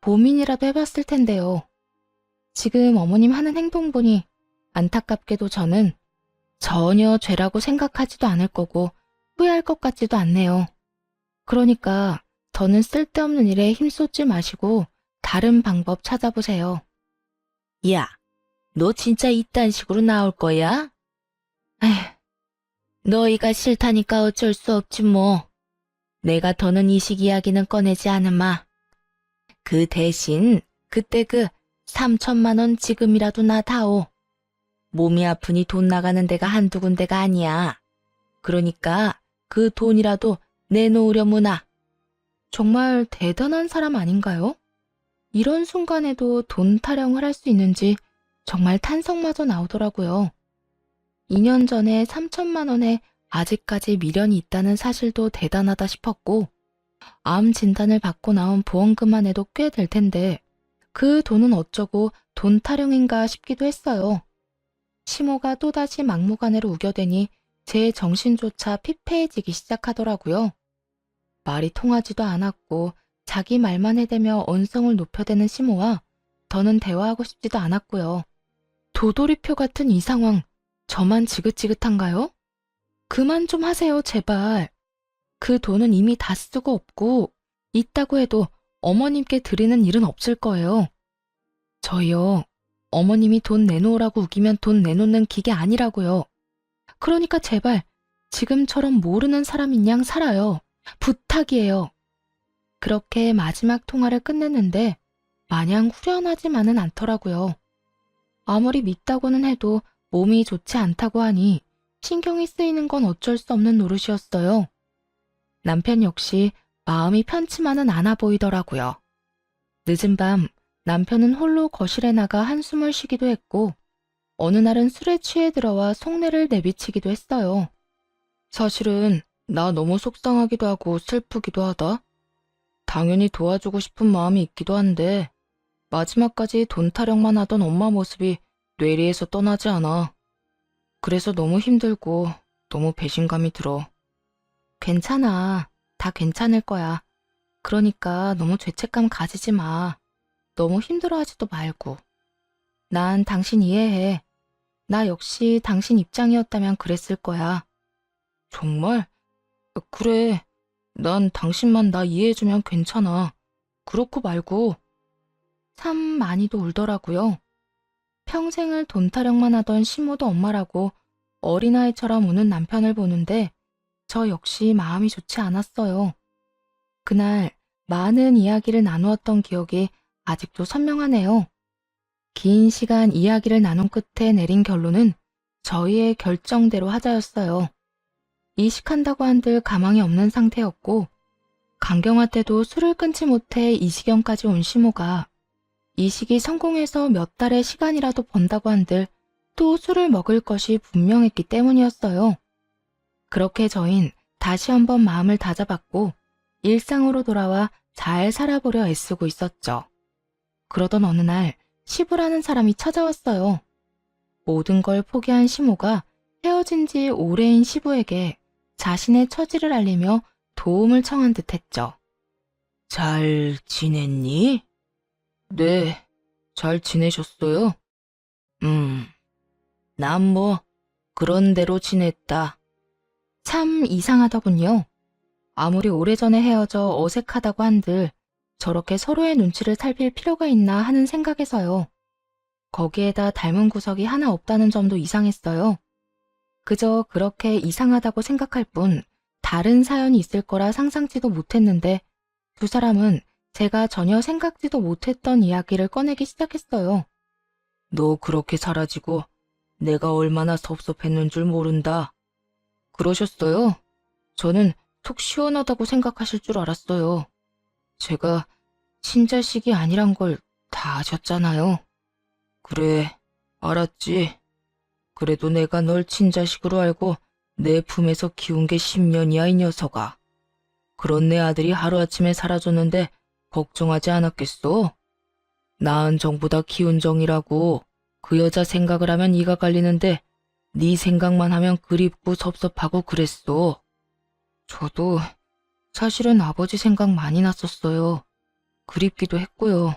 고민이라도 해봤을 텐데요. 지금 어머님 하는 행동 보니 안타깝게도 저는 전혀 죄라고 생각하지도 않을 거고 후회할 것 같지도 않네요. 그러니까 더는 쓸데없는 일에 힘쏟지 마시고 다른 방법 찾아보세요. 야, 너 진짜 이딴 식으로 나올 거야? 에휴, 너희가 싫다니까 어쩔 수 없지 뭐. 내가 더는 이식 이야기는 꺼내지 않으마. 그 대신 그때 그 3천만 원 지금이라도 나 다오. 몸이 아프니 돈 나가는 데가 한두 군데가 아니야. 그러니까 그 돈이라도 내놓으려무나. 정말 대단한 사람 아닌가요? 이런 순간에도 돈 타령을 할 수 있는지 정말 탄성마저 나오더라고요. 2년 전에 3천만 원에 아직까지 미련이 있다는 사실도 대단하다 싶었고, 암 진단을 받고 나온 보험금만 해도 꽤 될 텐데 그 돈은 어쩌고 돈 타령인가 싶기도 했어요. 시모가 또다시 막무가내로 우겨대니 제 정신조차 피폐해지기 시작하더라고요. 말이 통하지도 않았고 자기 말만 해대며 언성을 높여대는 시모와 더는 대화하고 싶지도 않았고요. 도돌이표 같은 이 상황, 저만 지긋지긋한가요? 그만 좀 하세요, 제발. 그 돈은 이미 다 쓰고 없고 있다고 해도 어머님께 드리는 일은 없을 거예요. 저희요, 어머님이 돈 내놓으라고 우기면 돈 내놓는 기계 아니라고요. 그러니까 제발 지금처럼 모르는 사람인 양 살아요. 부탁이에요. 그렇게 마지막 통화를 끝냈는데 마냥 후련하지만은 않더라고요. 아무리 믿다고는 해도 몸이 좋지 않다고 하니 신경이 쓰이는 건 어쩔 수 없는 노릇이었어요. 남편 역시 마음이 편치만은 않아 보이더라고요. 늦은 밤 남편은 홀로 거실에 나가 한숨을 쉬기도 했고 어느 날은 술에 취해 들어와 속내를 내비치기도 했어요. 사실은 나 너무 속상하기도 하고 슬프기도 하다. 당연히 도와주고 싶은 마음이 있기도 한데 마지막까지 돈 타령만 하던 엄마 모습이 뇌리에서 떠나지 않아. 그래서 너무 힘들고 너무 배신감이 들어. 괜찮아. 다 괜찮을 거야. 그러니까 너무 죄책감 가지지 마. 너무 힘들어하지도 말고. 난 당신 이해해. 나 역시 당신 입장이었다면 그랬을 거야. 정말? 그래. 난 당신만 나 이해해주면 괜찮아. 그렇고 말고. 참 많이도 울더라고요. 평생을 돈 타령만 하던 시모도 엄마라고 어린아이처럼 우는 남편을 보는데 저 역시 마음이 좋지 않았어요. 그날 많은 이야기를 나누었던 기억이 아직도 선명하네요. 긴 시간 이야기를 나눈 끝에 내린 결론은 저희의 결정대로 하자였어요. 이식한다고 한들 가망이 없는 상태였고 강경화 때도 술을 끊지 못해 이 지경까지 온 시모가 이식이 성공해서 몇 달의 시간이라도 번다고 한들 또 술을 먹을 것이 분명했기 때문이었어요. 그렇게 저흰 다시 한번 마음을 다잡았고 일상으로 돌아와 잘 살아보려 애쓰고 있었죠. 그러던 어느 날 시부라는 사람이 찾아왔어요. 모든 걸 포기한 시모가 헤어진 지 오래인 시부에게 자신의 처지를 알리며 도움을 청한 듯 했죠. 잘 지냈니? 네, 잘 지내셨어요? 난 뭐 그런 대로 지냈다. 참 이상하더군요. 아무리 오래전에 헤어져 어색하다고 한들 저렇게 서로의 눈치를 살필 필요가 있나 하는 생각에서요. 거기에다 닮은 구석이 하나 없다는 점도 이상했어요. 그저 그렇게 이상하다고 생각할 뿐 다른 사연이 있을 거라 상상치도 못했는데 두 사람은 제가 전혀 생각지도 못했던 이야기를 꺼내기 시작했어요. 너 그렇게 사라지고 내가 얼마나 섭섭했는 줄 모른다. 그러셨어요? 저는 속 시원하다고 생각하실 줄 알았어요. 제가 친자식이 아니란 걸 다 아셨잖아요. 그래, 알았지. 그래도 내가 널 친자식으로 알고 내 품에서 키운 게 10년이야, 이 녀석아. 그런 내 아들이 하루아침에 사라졌는데 걱정하지 않았겠어? 낳은 정보다 키운 정이라고. 그 여자 생각을 하면 이가 갈리는데 네 생각만 하면 그립고 섭섭하고 그랬어. 저도 사실은 아버지 생각 많이 났었어요. 그립기도 했고요.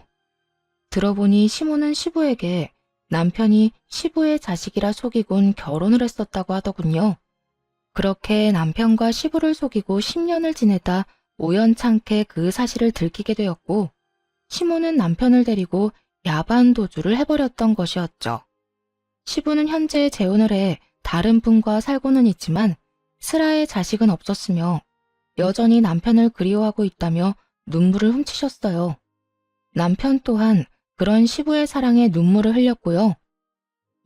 들어보니 시모는 시부에게 남편이 시부의 자식이라 속이곤 결혼을 했었다고 하더군요. 그렇게 남편과 시부를 속이고 10년을 지내다 우연찮게 그 사실을 들키게 되었고, 시모는 남편을 데리고 야반 도주를 해버렸던 것이었죠. 시부는 현재 재혼을 해 다른 분과 살고는 있지만 슬아의 자식은 없었으며 여전히 남편을 그리워하고 있다며 눈물을 훔치셨어요. 남편 또한 그런 시부의 사랑에 눈물을 흘렸고요.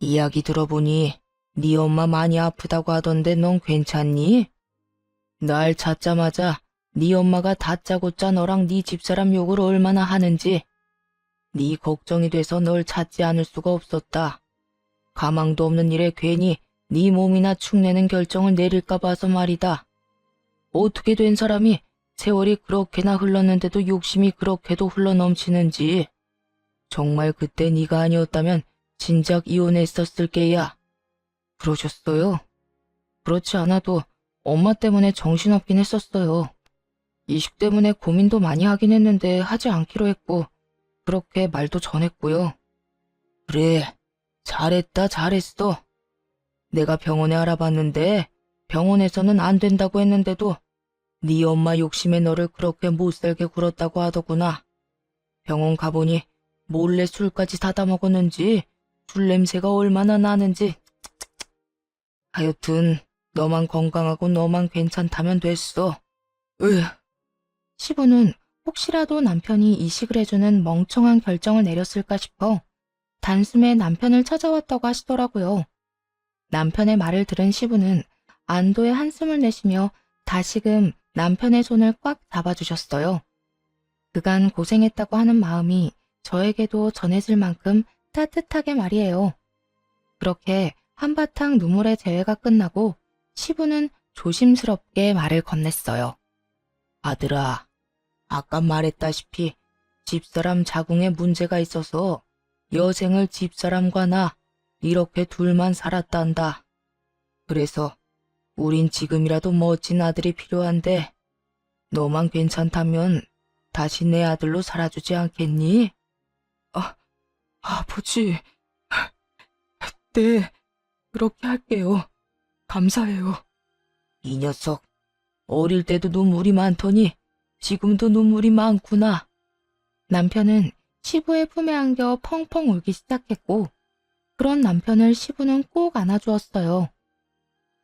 이야기 들어보니 네 엄마 많이 아프다고 하던데 넌 괜찮니? 날 찾자마자 네 엄마가 다짜고짜 너랑 네 집사람 욕을 얼마나 하는지 네 걱정이 돼서 널 찾지 않을 수가 없었다. 가망도 없는 일에 괜히 네 몸이나 축내는 결정을 내릴까 봐서 말이다. 어떻게 된 사람이 세월이 그렇게나 흘렀는데도 욕심이 그렇게도 흘러넘치는지. 정말 그때 네가 아니었다면 진작 이혼했었을 게야. 그러셨어요? 그렇지 않아도 엄마 때문에 정신없긴 했었어요. 이식 때문에 고민도 많이 하긴 했는데 하지 않기로 했고 그렇게 말도 전했고요. 그래, 잘했다 잘했어. 내가 병원에 알아봤는데 병원에서는 안 된다고 했는데도 네 엄마 욕심에 너를 그렇게 못살게 굴었다고 하더구나. 병원 가보니 몰래 술까지 사다 먹었는지 술 냄새가 얼마나 나는지. 하여튼 너만 건강하고 너만 괜찮다면 됐어. 시부는 혹시라도 남편이 이식을 해주는 멍청한 결정을 내렸을까 싶어 단숨에 남편을 찾아왔다고 하시더라고요. 남편의 말을 들은 시부는 안도의 한숨을 내쉬며 다시금 남편의 손을 꽉 잡아주셨어요. 그간 고생했다고 하는 마음이 저에게도 전해질 만큼 따뜻하게 말이에요. 그렇게 한바탕 눈물의 재회가 끝나고 시부는 조심스럽게 말을 건넸어요. 아들아, 아까 말했다시피 집사람 자궁에 문제가 있어서 여생을 집사람과 나 이렇게 둘만 살았단다. 그래서 우린 지금이라도 멋진 아들이 필요한데 너만 괜찮다면 다시 내 아들로 살아주지 않겠니? 아버지, 네, 그렇게 할게요. 감사해요. 이 녀석, 어릴 때도 눈물이 많더니 지금도 눈물이 많구나. 남편은 시부의 품에 안겨 펑펑 울기 시작했고, 그런 남편을 시부는 꼭 안아주었어요.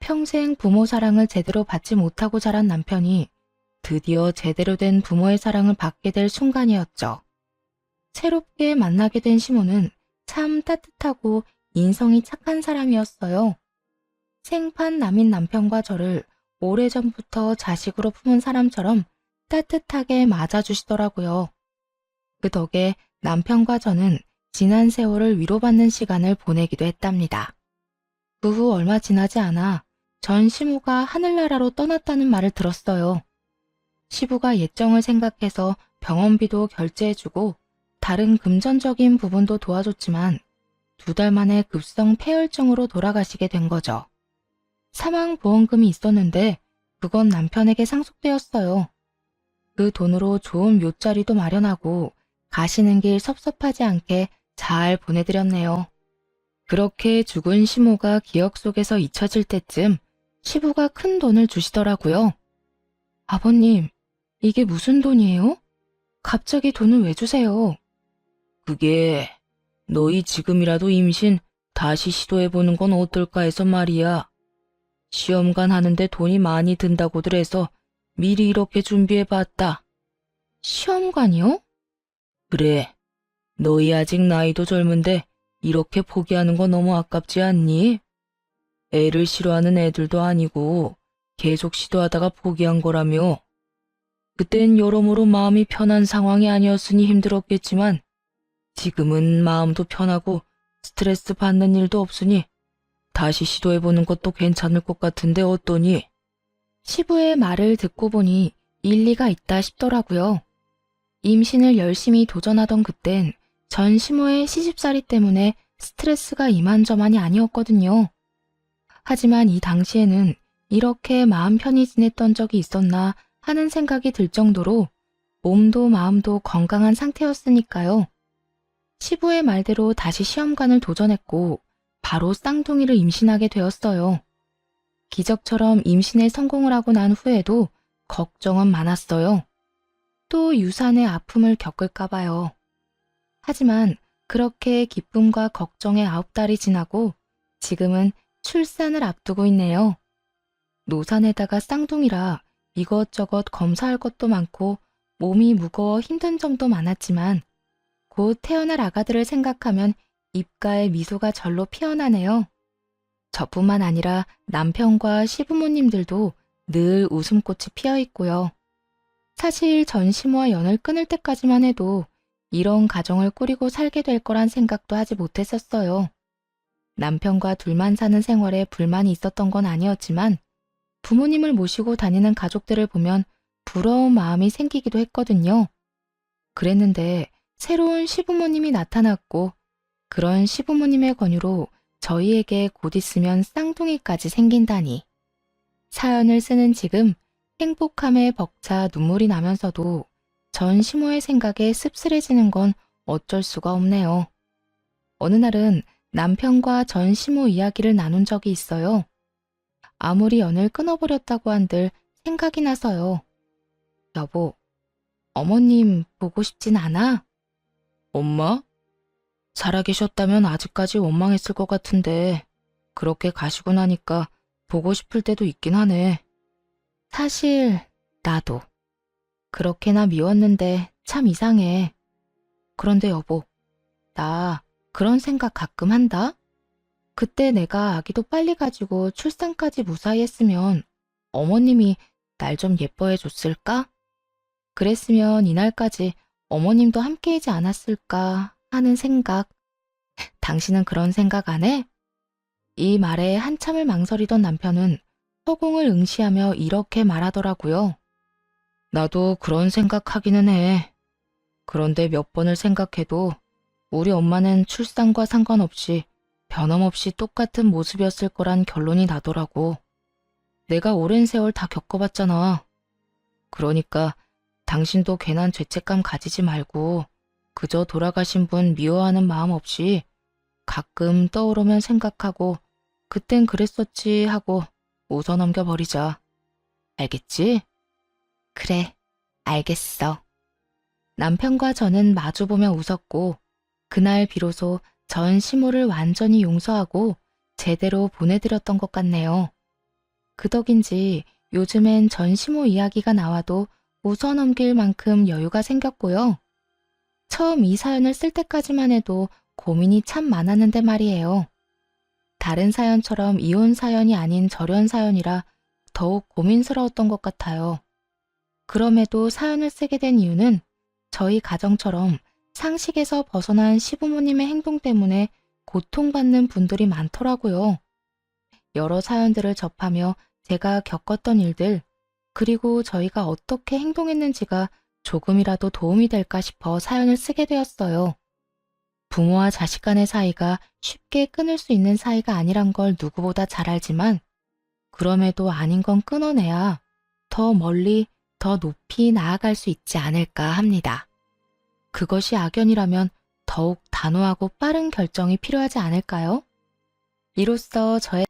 평생 부모 사랑을 제대로 받지 못하고 자란 남편이 드디어 제대로 된 부모의 사랑을 받게 될 순간이었죠. 새롭게 만나게 된 시모는 참 따뜻하고 인성이 착한 사람이었어요. 생판 남인 남편과 저를 오래전부터 자식으로 품은 사람처럼 따뜻하게 맞아주시더라고요. 그 덕에 남편과 저는 지난 세월을 위로받는 시간을 보내기도 했답니다. 그 후 얼마 지나지 않아 전 시모가 하늘나라로 떠났다는 말을 들었어요. 시부가 예정을 생각해서 병원비도 결제해주고 다른 금전적인 부분도 도와줬지만 2달 만에 급성 폐혈증으로 돌아가시게 된 거죠. 사망보험금이 있었는데 그건 남편에게 상속되었어요. 그 돈으로 좋은 묘자리도 마련하고 가시는 길 섭섭하지 않게 잘 보내드렸네요. 그렇게 죽은 시모가 기억 속에서 잊혀질 때쯤 시부가 큰 돈을 주시더라고요. 아버님, 이게 무슨 돈이에요? 갑자기 돈을 왜 주세요? 그게 너희 지금이라도 임신 다시 시도해보는 건 어떨까 해서 말이야. 시험관 하는데 돈이 많이 든다고들 해서 미리 이렇게 준비해봤다. 시험관이요? 그래, 너희 아직 나이도 젊은데 이렇게 포기하는 거 너무 아깝지 않니? 애를 싫어하는 애들도 아니고 계속 시도하다가 포기한 거라며. 그땐 여러모로 마음이 편한 상황이 아니었으니 힘들었겠지만 지금은 마음도 편하고 스트레스 받는 일도 없으니 다시 시도해보는 것도 괜찮을 것 같은데 어떠니? 시부의 말을 듣고 보니 일리가 있다 싶더라고요. 임신을 열심히 도전하던 그땐 전 시모의 시집살이 때문에 스트레스가 이만저만이 아니었거든요. 하지만 이 당시에는 이렇게 마음 편히 지냈던 적이 있었나 하는 생각이 들 정도로 몸도 마음도 건강한 상태였으니까요. 시부의 말대로 다시 시험관을 도전했고 바로 쌍둥이를 임신하게 되었어요. 기적처럼 임신에 성공을 하고 난 후에도 걱정은 많았어요. 또 유산의 아픔을 겪을까 봐요. 하지만 그렇게 기쁨과 걱정의 9달이 지나고 지금은 출산을 앞두고 있네요. 노산에다가 쌍둥이라 이것저것 검사할 것도 많고 몸이 무거워 힘든 점도 많았지만 곧 태어날 아가들을 생각하면 입가에 미소가 절로 피어나네요. 저뿐만 아니라 남편과 시부모님들도 늘 웃음꽃이 피어 있고요. 사실 전 시모와 연을 끊을 때까지만 해도 이런 가정을 꾸리고 살게 될 거란 생각도 하지 못했었어요. 남편과 둘만 사는 생활에 불만이 있었던 건 아니었지만 부모님을 모시고 다니는 가족들을 보면 부러운 마음이 생기기도 했거든요. 그랬는데 새로운 시부모님이 나타났고 그런 시부모님의 권유로 저희에게 곧 있으면 쌍둥이까지 생긴다니. 사연을 쓰는 지금 행복함에 벅차 눈물이 나면서도 전 시모의 생각에 씁쓸해지는 건 어쩔 수가 없네요. 어느 날은 남편과 전 시모 이야기를 나눈 적이 있어요. 아무리 연을 끊어버렸다고 한들 생각이 나서요. 여보, 어머님 보고 싶진 않아? 엄마? 살아계셨다면 아직까지 원망했을 것 같은데 그렇게 가시고 나니까 보고 싶을 때도 있긴 하네. 사실 나도 그렇게나 미웠는데 참 이상해. 그런데 여보, 나 그런 생각 가끔 한다. 그때 내가 아기도 빨리 가지고 출산까지 무사히 했으면 어머님이 날 좀 예뻐해 줬을까? 그랬으면 이날까지 어머님도 함께이지 않았을까 하는 생각. 당신은 그런 생각 안 해? 이 말에 한참을 망설이던 남편은 허공을 응시하며 이렇게 말하더라고요. 나도 그런 생각하기는 해. 그런데 몇 번을 생각해도 우리 엄마는 출산과 상관없이 변함없이 똑같은 모습이었을 거란 결론이 나더라고. 내가 오랜 세월 다 겪어봤잖아. 그러니까 당신도 괜한 죄책감 가지지 말고 그저 돌아가신 분 미워하는 마음 없이 가끔 떠오르면 생각하고 그땐 그랬었지 하고 웃어 넘겨버리자. 알겠지? 그래, 알겠어. 남편과 저는 마주보며 웃었고 그날 비로소 전 시모를 완전히 용서하고 제대로 보내드렸던 것 같네요. 그 덕인지 요즘엔 전 시모 이야기가 나와도 웃어 넘길 만큼 여유가 생겼고요. 처음 이 사연을 쓸 때까지만 해도 고민이 참 많았는데 말이에요. 다른 사연처럼 이혼 사연이 아닌 절연 사연이라 더욱 고민스러웠던 것 같아요. 그럼에도 사연을 쓰게 된 이유는 저희 가정처럼 상식에서 벗어난 시부모님의 행동 때문에 고통받는 분들이 많더라고요. 여러 사연들을 접하며 제가 겪었던 일들, 그리고 저희가 어떻게 행동했는지가 조금이라도 도움이 될까 싶어 사연을 쓰게 되었어요. 부모와 자식 간의 사이가 쉽게 끊을 수 있는 사이가 아니란 걸 누구보다 잘 알지만 그럼에도 아닌 건 끊어내야 더 멀리, 더 높이 나아갈 수 있지 않을까 합니다. 그것이 악연이라면 더욱 단호하고 빠른 결정이 필요하지 않을까요? 이로써 저의